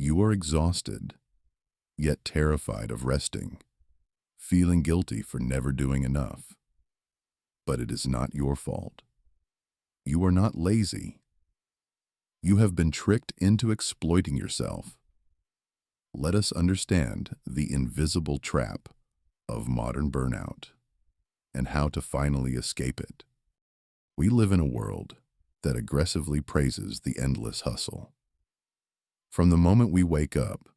You are exhausted, yet terrified of resting, feeling guilty for never doing enough. But it is not your fault. You are not lazy. You have been tricked into exploiting yourself. Let us understand the invisible trap of modern burnout and how to finally escape it. We live in a world that aggressively praises the endless hustle. From the moment we wake up,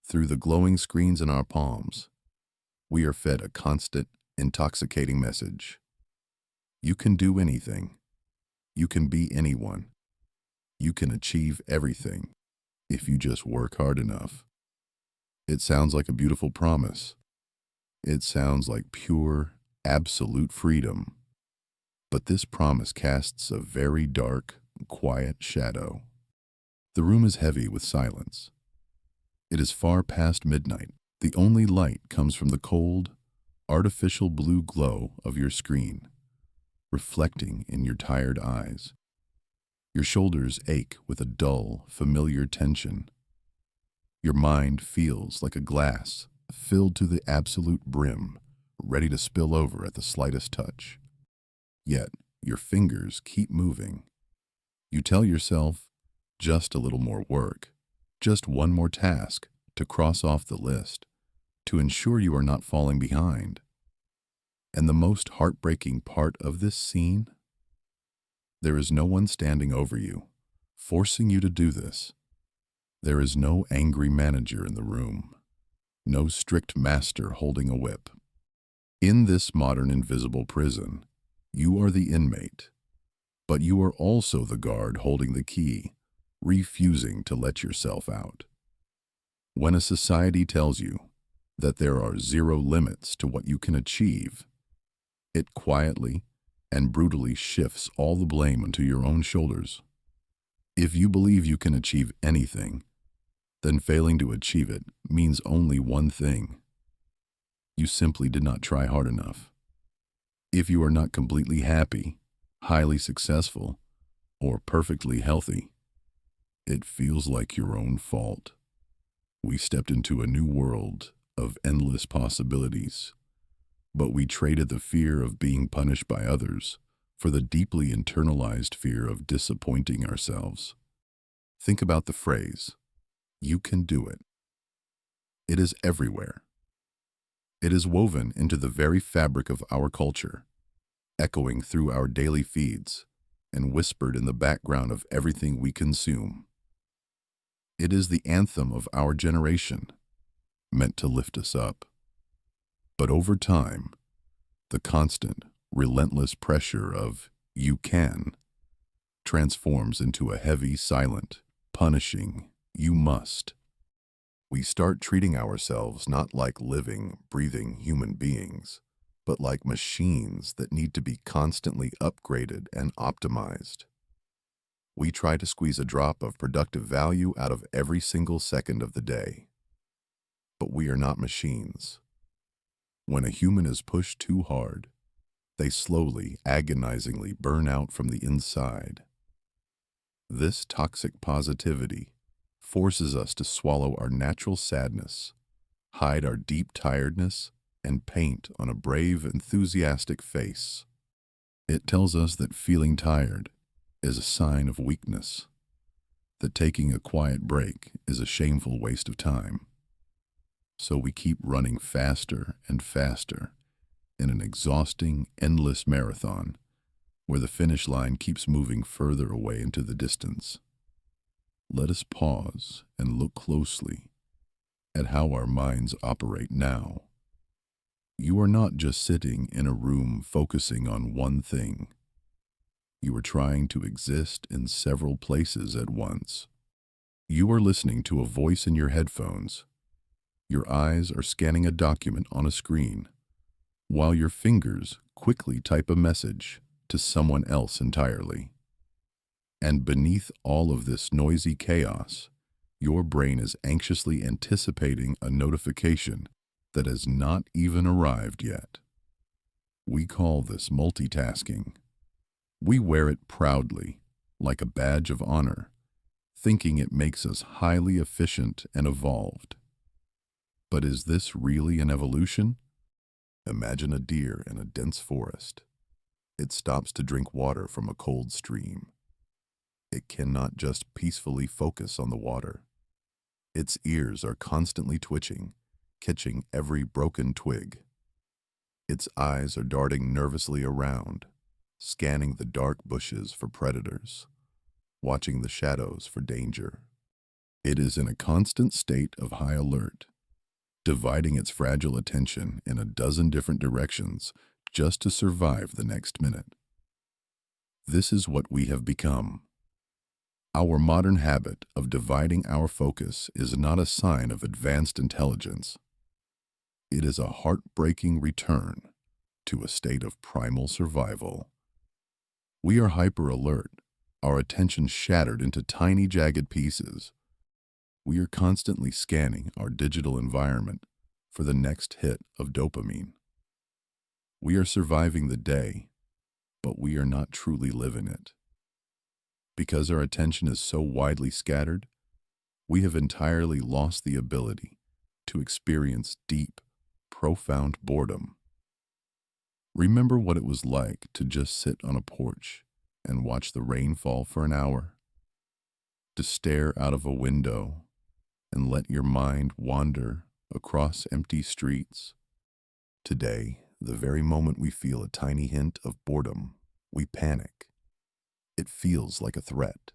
through the glowing screens in our palms, we are fed a constant, intoxicating message. You can do anything. You can be anyone. You can achieve everything if you just work hard enough. It sounds like a beautiful promise. It sounds like pure, absolute freedom. But this promise casts a very dark, quiet shadow. The room is heavy with silence. It is far past midnight. The only light comes from the cold, artificial blue glow of your screen, reflecting in your tired eyes. Your shoulders ache with a dull, familiar tension. Your mind feels like a glass filled to the absolute brim, ready to spill over at the slightest touch. Yet, your fingers keep moving. You tell yourself, just a little more work, just one more task to cross off the list, to ensure you are not falling behind. And the most heartbreaking part of this scene? There is no one standing over you, forcing you to do this. There is no angry manager in the room, no strict master holding a whip. In this modern invisible prison, you are the inmate, but you are also the guard holding the key, refusing to let yourself out. When a society tells you that there are zero limits to what you can achieve, it quietly and brutally shifts all the blame onto your own shoulders. If you believe you can achieve anything, then failing to achieve it means only one thing. You simply did not try hard enough. If you are not completely happy, highly successful, or perfectly healthy, it feels like your own fault. We stepped into a new world of endless possibilities, but we traded the fear of being punished by others for the deeply internalized fear of disappointing ourselves. Think about the phrase, "You can do it." It is everywhere. It is woven into the very fabric of our culture, echoing through our daily feeds and whispered in the background of everything we consume. It is the anthem of our generation, meant to lift us up. But over time, the constant, relentless pressure of "you can" transforms into a heavy, silent, punishing "you must." We start treating ourselves not like living, breathing human beings, but like machines that need to be constantly upgraded and optimized. We try to squeeze a drop of productive value out of every single second of the day. But we are not machines. When a human is pushed too hard, they slowly, agonizingly burn out from the inside. This toxic positivity forces us to swallow our natural sadness, hide our deep tiredness, and paint on a brave, enthusiastic face. It tells us that feeling tired is a sign of weakness, that taking a quiet break is a shameful waste of time. So we keep running faster and faster in an exhausting, endless marathon where the finish line keeps moving further away into the distance. Let us pause and look closely at how our minds operate now. You are not just sitting in a room focusing on one thing. You are trying to exist in several places at once. You are listening to a voice in your headphones. Your eyes are scanning a document on a screen, while your fingers quickly type a message to someone else entirely. And beneath all of this noisy chaos, your brain is anxiously anticipating a notification that has not even arrived yet. We call this multitasking. We wear it proudly, like a badge of honor, thinking it makes us highly efficient and evolved. But is this really an evolution? Imagine a deer in a dense forest. It stops to drink water from a cold stream. It cannot just peacefully focus on the water. Its ears are constantly twitching, catching every broken twig. Its eyes are darting nervously around, scanning the dark bushes for predators, watching the shadows for danger. It is in a constant state of high alert, dividing its fragile attention in a dozen different directions just to survive the next minute. This is what we have become. Our modern habit of dividing our focus is not a sign of advanced intelligence. It is a heartbreaking return to a state of primal survival. We are hyper-alert, our attention shattered into tiny jagged pieces. We are constantly scanning our digital environment for the next hit of dopamine. We are surviving the day, but we are not truly living it. Because our attention is so widely scattered, we have entirely lost the ability to experience deep, profound boredom. Remember what it was like to just sit on a porch and watch the rain fall for an hour, to stare out of a window and let your mind wander across empty streets. Today, the very moment we feel a tiny hint of boredom, we panic. It feels like a threat.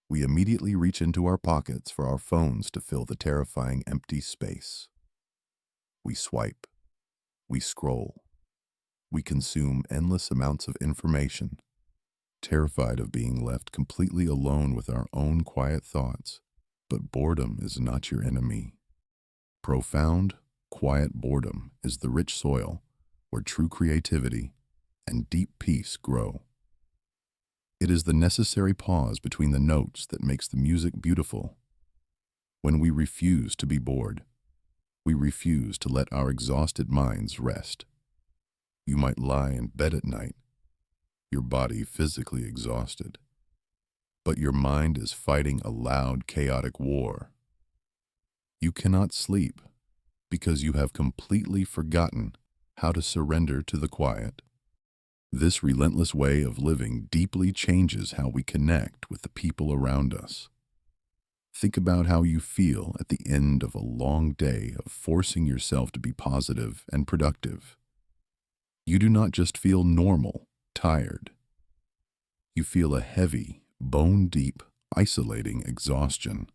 We immediately reach into our pockets for our phones to fill the terrifying empty space. We swipe. We scroll. We consume endless amounts of information, terrified of being left completely alone with our own quiet thoughts. But boredom is not your enemy. Profound, quiet boredom is the rich soil where true creativity and deep peace grow. It is the necessary pause between the notes that makes the music beautiful. When we refuse to be bored, we refuse to let our exhausted minds rest. You might lie in bed at night, your body physically exhausted, but your mind is fighting a loud, chaotic war. You cannot sleep because you have completely forgotten how to surrender to the quiet. This relentless way of living deeply changes how we connect with the people around us. Think about how you feel at the end of a long day of forcing yourself to be positive and productive. You do not just feel normal, tired. You feel a heavy, bone-deep, isolating exhaustion.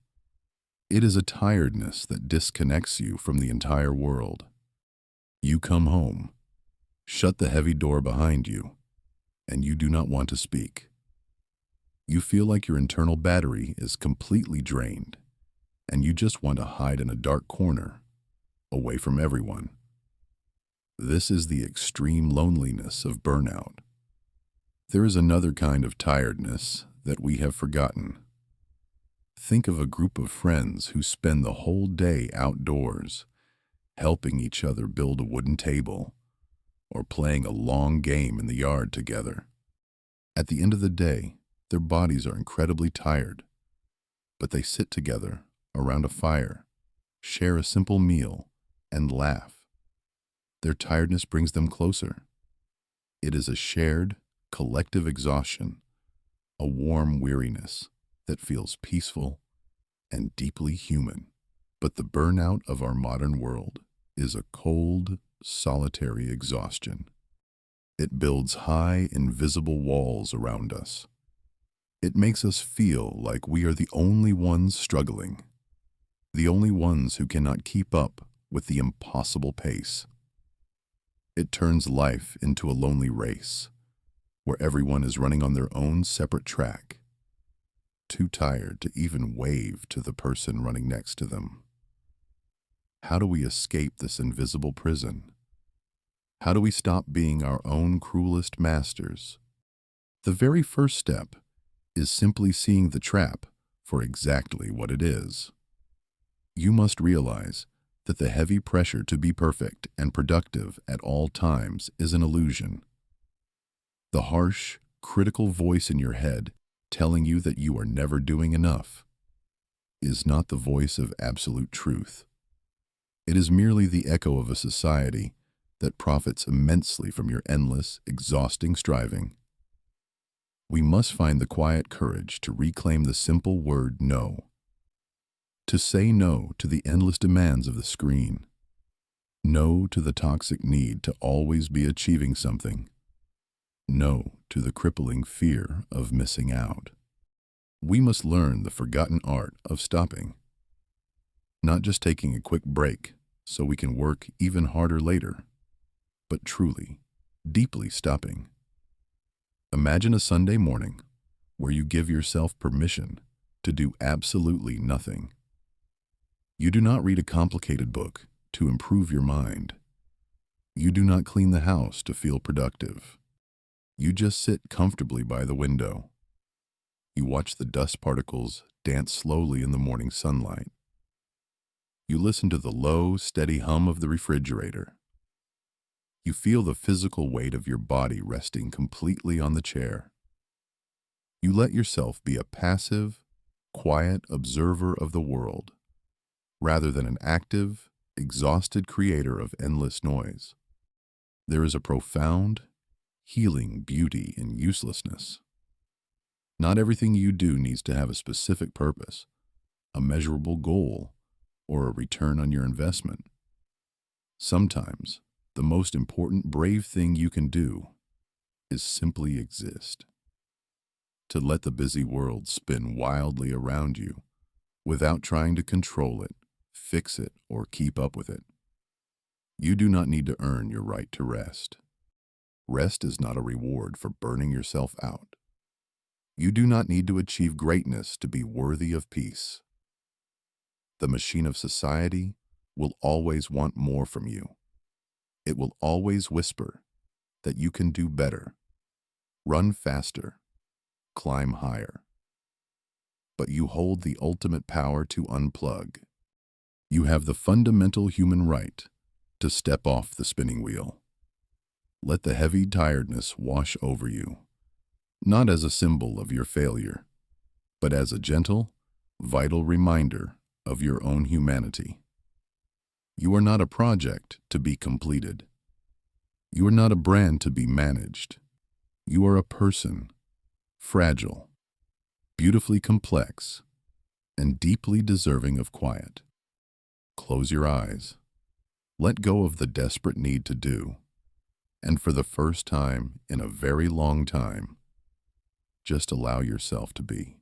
It is a tiredness that disconnects you from the entire world. You come home, shut the heavy door behind you, and you do not want to speak. You feel like your internal battery is completely drained, and you just want to hide in a dark corner, away from everyone. This is the extreme loneliness of burnout. There is another kind of tiredness that we have forgotten. Think of a group of friends who spend the whole day outdoors, helping each other build a wooden table, or playing a long game in the yard together. At the end of the day, their bodies are incredibly tired, but they sit together around a fire, share a simple meal, and laugh. Their tiredness brings them closer. It is a shared, collective exhaustion, a warm weariness that feels peaceful and deeply human. But the burnout of our modern world is a cold, solitary exhaustion. It builds high, invisible walls around us. It makes us feel like we are the only ones struggling, the only ones who cannot keep up with the impossible pace. It turns life into a lonely race, where everyone is running on their own separate track, too tired to even wave to the person running next to them. How do we escape this invisible prison? How do we stop being our own cruelest masters? The very first step is simply seeing the trap for exactly what it is. You must realize that the heavy pressure to be perfect and productive at all times is an illusion. The harsh, critical voice in your head telling you that you are never doing enough, is not the voice of absolute truth. It is merely the echo of a society that profits immensely from your endless, exhausting striving. We must find the quiet courage to reclaim the simple word no, to say no to the endless demands of the screen, no to the toxic need to always be achieving something, no to the crippling fear of missing out. We must learn the forgotten art of stopping, not just taking a quick break so we can work even harder later, but truly, deeply stopping. Imagine a Sunday morning where you give yourself permission to do absolutely nothing. You do not read a complicated book to improve your mind. You do not clean the house to feel productive. You just sit comfortably by the window. You watch the dust particles dance slowly in the morning sunlight. You listen to the low, steady hum of the refrigerator. You feel the physical weight of your body resting completely on the chair. You let yourself be a passive, quiet observer of the world, rather than an active, exhausted creator of endless noise. There is a profound, healing beauty in uselessness. Not everything you do needs to have a specific purpose, a measurable goal, or a return on your investment. Sometimes, the most important brave thing you can do is simply exist. To let the busy world spin wildly around you without trying to control it, fix it, or keep up with it. You do not need to earn your right to rest. Rest is not a reward for burning yourself out. You do not need to achieve greatness to be worthy of peace. The machine of society will always want more from you. It will always whisper that you can do better, run faster, climb higher. But you hold the ultimate power to unplug. You have the fundamental human right to step off the spinning wheel. Let the heavy tiredness wash over you, not as a symbol of your failure, but as a gentle, vital reminder of your own humanity. You are not a project to be completed. You are not a brand to be managed. You are a person, fragile, beautifully complex, and deeply deserving of quiet. Close your eyes. Let go of the desperate need to do, and for the first time in a very long time, just allow yourself to be.